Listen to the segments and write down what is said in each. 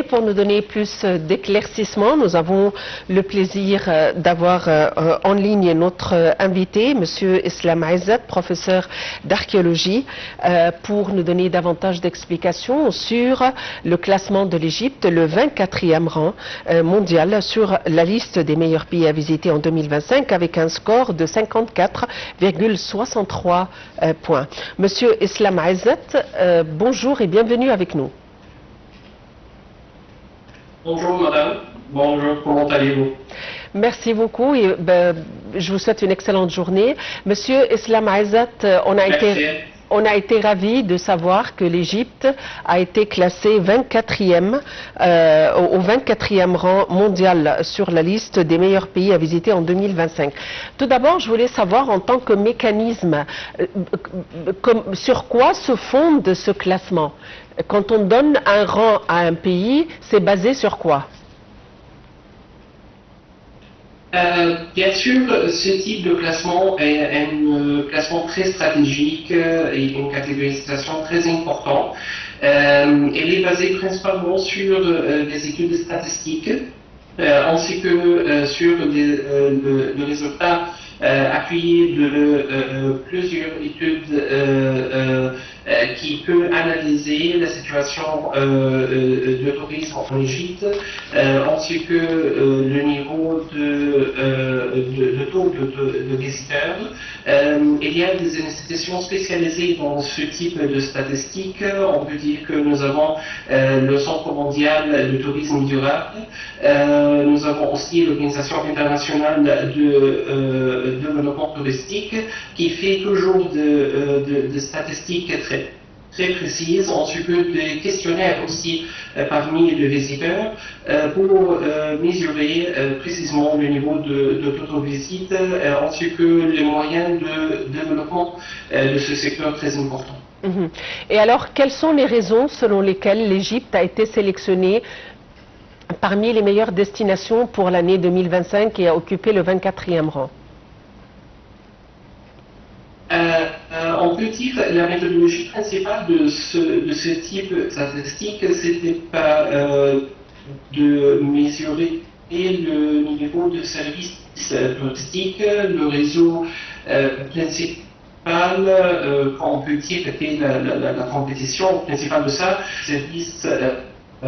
pour nous donner plus d'éclaircissements. Nous avons le plaisir d'avoir en ligne notre invité, Monsieur Islam Aizat, professeur d'archéologie, pour nous donner davantage d'explications sur le classement de l'Égypte, le 24e rang mondial sur la liste des meilleurs pays à visiter en 2025 avec un score de 54,63 points. Monsieur Islam Aizat, bonjour et bienvenue avec nous. Bonjour madame, bonjour, comment allez-vous? Merci beaucoup et je vous souhaite une excellente journée. Monsieur Islam Aizat, on a été ravis de savoir que l'Égypte a été classée 24e, au 24e rang mondial sur la liste des meilleurs pays à visiter en 2025. Tout d'abord, je voulais savoir en tant que mécanisme, sur quoi se fonde ce classement? Quand on donne un rang à un pays, c'est basé sur quoi? Bien sûr, ce type de classement est un classement très stratégique et une catégorisation très importante. Elle est basée principalement sur des études statistiques ainsi que sur des résultats appuyés de plusieurs études qui peuvent analyser la situation de tourisme en Égypte, ainsi que le niveau de taux de visiteurs. Il y a des institutions spécialisées dans ce type de statistiques. On peut dire que nous avons le Centre mondial de tourisme durable. Nous avons aussi l'Organisation internationale de développement touristique qui fait toujours de statistiques très précises, ainsi que des questionnaires aussi parmi les visiteurs pour mesurer précisément le niveau de taux de visite ainsi que les moyens de développement de ce secteur très important. Et alors, quelles sont les raisons selon lesquelles l'Égypte a été sélectionnée parmi les meilleures destinations pour l'année 2025 et a occupé le 24e rang? On peut dire que la méthodologie principale de ce type de statistique, c'était pas de mesurer le niveau de service touristique, le réseau principal, on peut dire que c'était la compétition principale de ça, services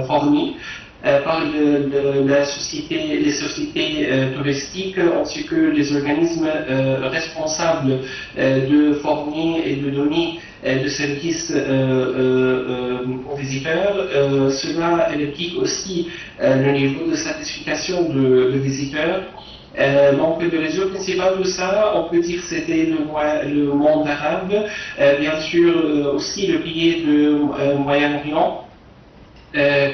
fournis par les sociétés touristiques ainsi que les organismes responsables de fournir et de donner de services aux visiteurs. Cela implique aussi le niveau de satisfaction de visiteurs. Donc le réseau principal de ça, on peut dire que c'était le monde arabe, bien sûr aussi le pays de Moyen-Orient,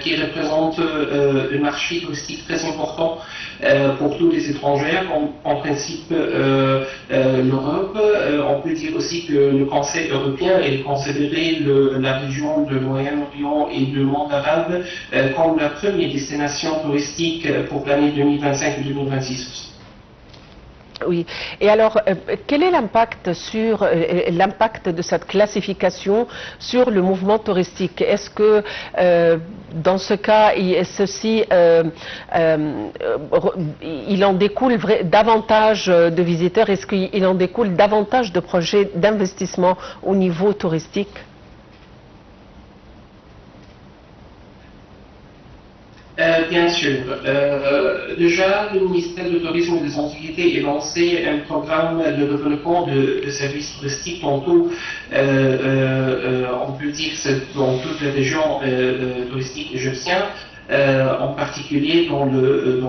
qui représente un marché touristique très important pour tous les étrangers, en principe l'Europe. On peut dire aussi que le Conseil européen est considéré la région de Moyen-Orient et du monde arabe comme la première destination touristique pour l'année 2025-2026. Oui. Et alors, quel est l'impact de cette classification sur le mouvement touristique? Est-ce que, dans ce cas, il en découle davantage de visiteurs? Est-ce qu'il en découle davantage de projets d'investissement au niveau touristique? Bien sûr. Déjà, le ministère du Tourisme et des Antiquités a lancé un programme de développement de services touristiques dans tout, on peut dire, dans toutes les régions touristiques égyptiennes. En particulier dans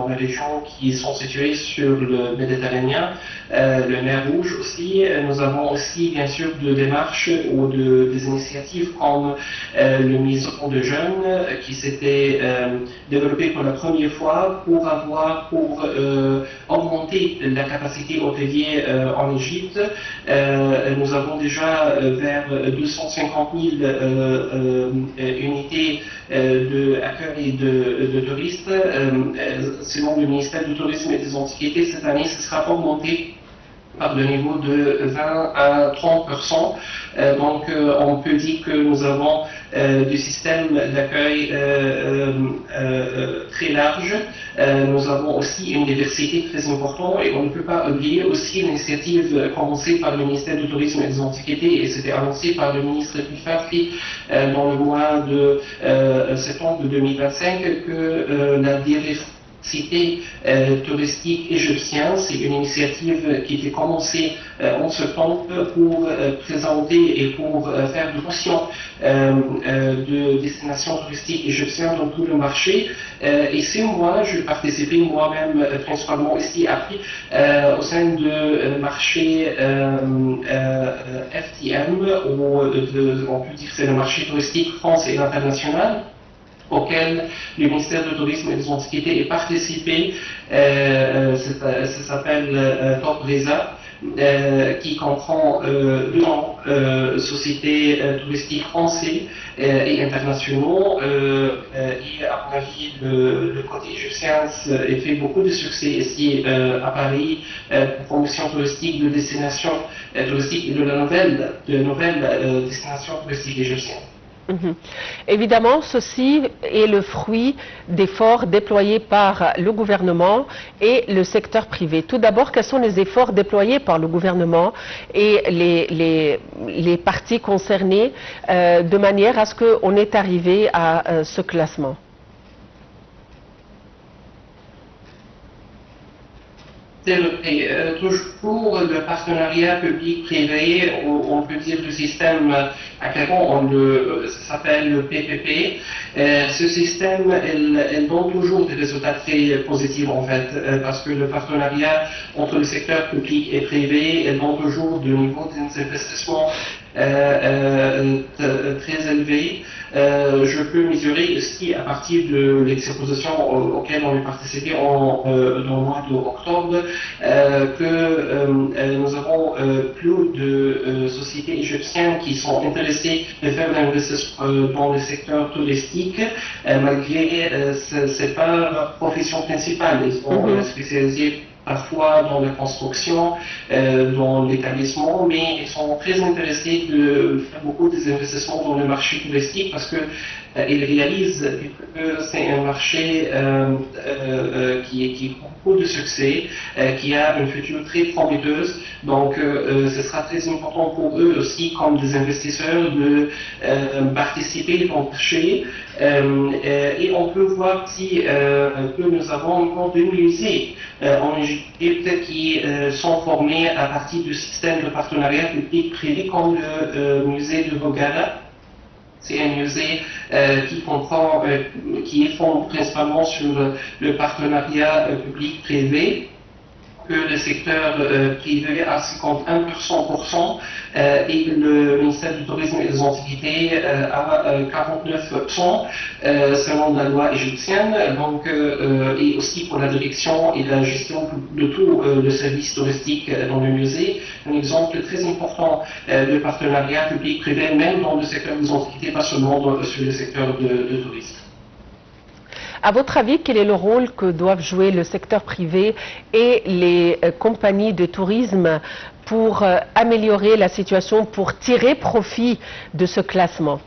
les régions qui sont situées sur le Méditerranéen, le mer Rouge aussi. Nous avons aussi bien sûr des démarches ou des initiatives comme le Maison de Jeunes qui s'était développé pour la première fois pour augmenter la capacité hôtelière en Égypte. Nous avons déjà vers 250 000 unités d'accueil de touristes. Selon le ministère du Tourisme et des Antiquités, cette année, ce sera augmenté par le niveau de 20 à 30%. Donc on peut dire que nous avons du système d'accueil très large. Nous avons aussi une diversité très importante et on ne peut pas oublier aussi l'initiative commencée par le ministère du Tourisme et des Antiquités et c'était annoncé par le ministre Pifarki dans le mois de septembre 2025 que la diversité touristique égyptienne, c'est une initiative qui était commencée en septembre pour présenter et pour faire de promotion de destinations touristiques égyptiennes dans tout le marché. Et c'est moi, je participais moi-même principalement ici après au sein de marché FTM, ou on peut dire que c'est le marché touristique France et international, auquel le ministère du Tourisme et des Antiquités est participé. Ça s'appelle Top Reza, qui comprend 2 sociétés touristiques françaises et internationaux. Et à mon avis, le côté égyptien fait beaucoup de succès ici à Paris pour promotion touristique de destinations touristiques et de nouvelles destinations touristiques égyptiennes. Évidemment, ceci est le fruit d'efforts déployés par le gouvernement et le secteur privé. Tout d'abord, quels sont les efforts déployés par le gouvernement et les parties concernées de manière à ce qu'on est arrivé à ce classement? Toujours le partenariat public-privé, on peut dire le système à Caron, ça s'appelle le PPP. Ce système, elle donne toujours des résultats très positifs en fait, parce que le partenariat entre le secteur public et privé, elle donne toujours des niveaux d'investissement très élevés. Je peux mesurer aussi à partir de l'exposition auquel on a participé dans le mois d'octobre que nous avons plus de sociétés égyptiennes qui sont intéressées de faire l'investissement dans le secteur touristique, malgré ce n'est pas leur profession principale. Ils sont spécialisés parfois dans la construction, dans l'établissement, mais ils sont très intéressés de faire beaucoup des investissements dans le marché touristique parce que ils réalisent que c'est un marché qui a beaucoup de succès, qui a une future très prometteuse. Donc, ce sera très important pour eux aussi, comme des investisseurs, de participer au marché. Et on peut voir aussi que nous avons encore des musées en Égypte qui sont formés à partir du système de partenariat public-privé, comme le musée de Bogara. C'est un musée qui est fondé principalement sur le partenariat public-privé, que le secteur privé a 51% et le ministère du Tourisme et des Antiquités a 49% selon la loi égyptienne. Donc, et aussi pour la direction et la gestion de tout le service touristique dans le musée. Un exemple très important de partenariat public-privé, même dans le secteur des antiquités, pas seulement sur le secteur de tourisme. À votre avis, quel est le rôle que doivent jouer le secteur privé et les compagnies de tourisme pour améliorer la situation, pour tirer profit de ce classement?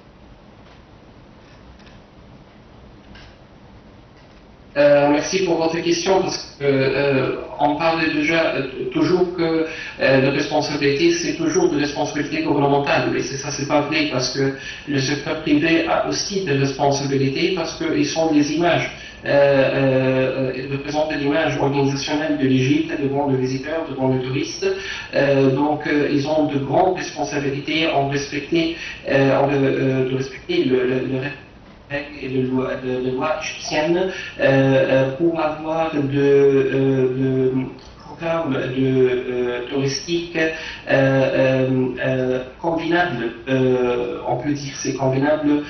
Merci pour votre question, parce qu'on parle déjà toujours que la responsabilité, c'est toujours de responsabilité gouvernementale. Mais ça, c'est pas vrai, parce que le secteur privé a aussi des responsabilités, parce qu'ils sont des images. Ils représentent l'image organisationnelle de l'Égypte devant le visiteur, devant le touriste. Donc, ils ont de grandes responsabilités de respecter et de loi égyptienne pour avoir de programmes touristiques combinables, on peut dire c'est combinable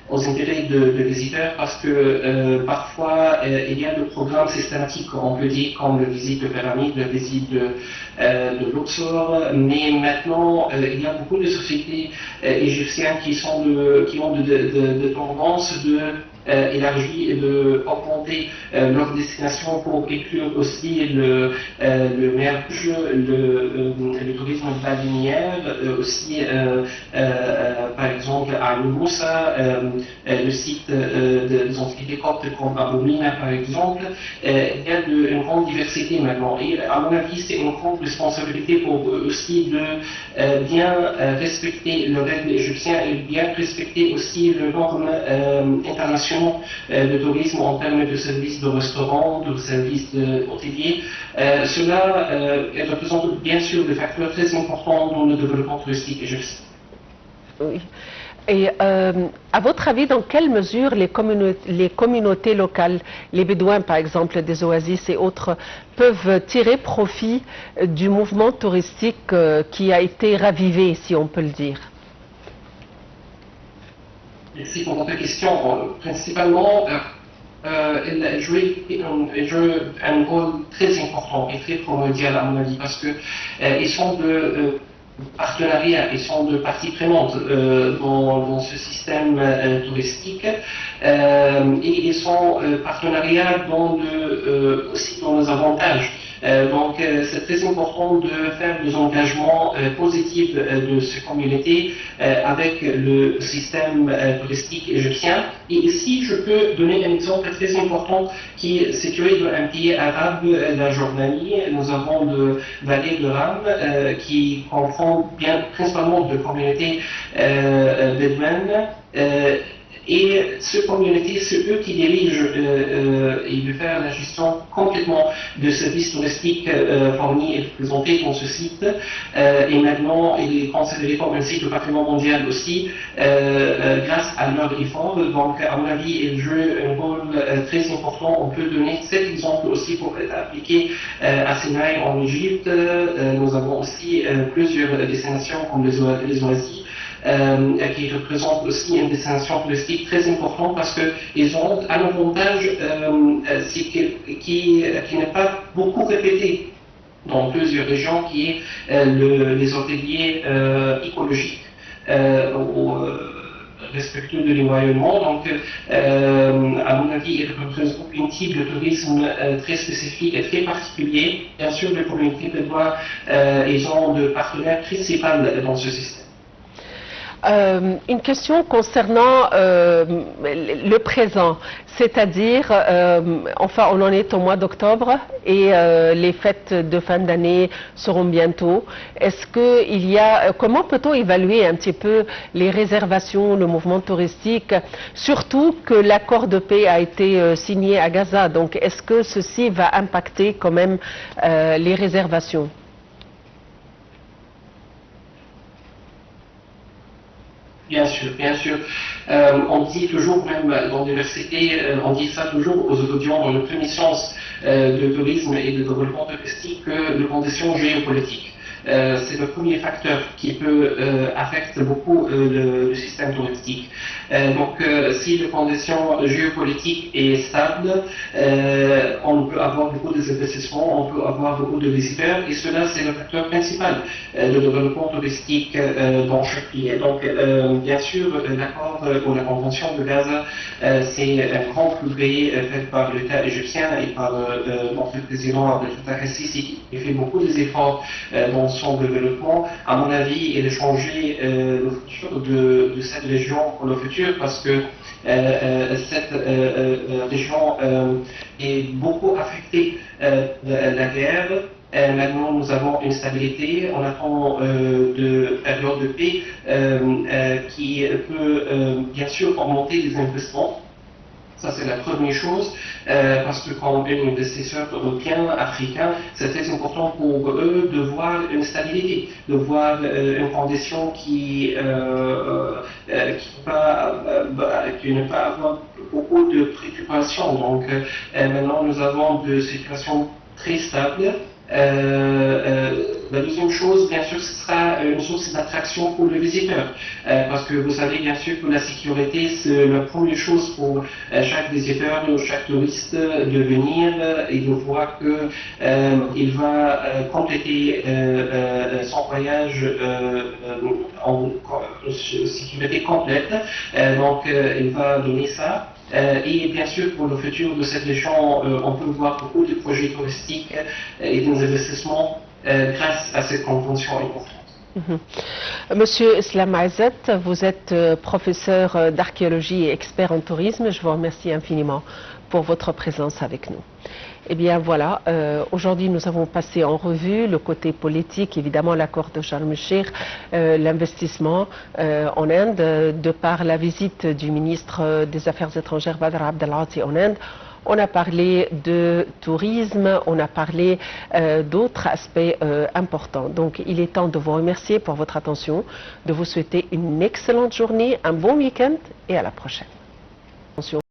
aux intérêts de visiteurs, parce que parfois il y a des programmes systématiques, on peut dire, comme la visite de Pyramide, la visite de Luxor, mais maintenant il y a beaucoup de sociétés égyptiennes qui ont de tendances de élargi et d'augmenter leur destination pour inclure aussi le merge, le tourisme balnéaire, aussi par exemple à Moussa, le site des entités coptes comme Aboumina par exemple. Il y a une grande diversité maintenant et à mon avis c'est une grande responsabilité pour eux aussi de bien respecter les règles égyptiennes et bien respecter aussi les normes internationaux de tourisme en termes de services de restaurants, de services hôteliers. Cela représente bien sûr des facteurs très importants dans le développement touristique égyptien. Oui. Et à votre avis, dans quelle mesure les communautés locales, les Bédouins par exemple, des oasis et autres, peuvent tirer profit du mouvement touristique qui a été ravivé, si on peut le dire? Merci pour votre question. Principalement, elle joue un rôle très important et très primordial à mon avis parce qu'ils sont de partenariat, ils sont de parties prenantes dans ce système touristique et ils sont partenariats aussi dans les avantages. Donc c'est très important de faire des engagements positifs de ces communautés avec le système touristique égyptien. Et ici, je peux donner un exemple très important qui est situé dans un pays arabe, la Jordanie. Nous avons le vallée de Ram qui comprend principalement de communautés bédouines. Et ces communautés, c'est eux qui dirigent et de faire la gestion complètement de services touristiques fournis et présentés dans ce site. Et maintenant, il est considéré comme un site de patrimoine mondial aussi, grâce à leur effort. Donc, à mon avis, il joue un rôle très important. On peut donner cet exemple aussi pour être appliqué à Sinaï en Égypte. Nous avons aussi plusieurs destinations comme les oasis. Qui représente aussi une destination touristique très importante parce qu'ils ont un avantage qui n'est pas beaucoup répété dans plusieurs régions, qui est les hôteliers écologiques respectueux de l'environnement. Donc, à mon avis, il représente un type de tourisme très spécifique et très particulier. Bien sûr, les communautés bédouines, ils ont de partenaires principaux dans ce système. Une question concernant le présent, c'est-à-dire, enfin on en est au mois d'octobre et les fêtes de fin d'année seront bientôt. Est-ce qu'il y a, comment peut-on évaluer un petit peu les réservations, le mouvement touristique, surtout que l'accord de paix a été signé à Gaza, donc est-ce que ceci va impacter quand même les réservations? Bien sûr, bien sûr. On dit toujours, même dans l'université, on dit ça toujours aux étudiants dans le premier sens de tourisme et de développement touristique, que les conditions géopolitiques. C'est le premier facteur qui peut affecter beaucoup le système touristique. Donc, si les conditions géopolitiques est stable, on peut avoir beaucoup d'investissements, on peut avoir beaucoup de visiteurs, et cela c'est le facteur principal de développement touristique dans chaque pays. Donc, bien sûr, l'accord ou la convention de Gaza, c'est un grand progrès fait par l'État égyptien et par notre président Abdel Fattah el-Sisi qui fait beaucoup d'efforts dans son développement. À mon avis, il a changé le futur de cette région pour le futur parce que cette région est beaucoup affectée de la guerre. Maintenant, nous avons une stabilité. On attend de période de paix qui peut bien sûr augmenter les investissements. Ça, c'est la première chose, parce que quand un investisseur européen, africain, c'est très important pour eux de voir une stabilité, de voir une condition qui ne pas avoir beaucoup de préoccupations. Donc, maintenant, nous avons des situations très stables. La deuxième chose, bien sûr, ce sera une source d'attraction pour le visiteur. Parce que vous savez, bien sûr, que la sécurité, c'est la première chose pour chaque visiteur ou chaque touriste de venir et de voir qu'il va compléter son voyage en sécurité complète. Donc, il va donner ça. Et bien sûr, pour le futur de cette région, on peut voir beaucoup de projets touristiques et des investissements grâce à cette convention importante. Monsieur Islam Aizat, vous êtes professeur d'archéologie et expert en tourisme. Je vous remercie infiniment pour votre présence avec nous. Eh bien voilà, aujourd'hui nous avons passé en revue le côté politique, évidemment l'accord de Sharm el-Sheikh, l'investissement en Inde, de par la visite du ministre des Affaires étrangères Badr Abdelghati en Inde. On a parlé de tourisme, on a parlé d'autres aspects importants. Donc il est temps de vous remercier pour votre attention, de vous souhaiter une excellente journée, un bon week-end et à la prochaine.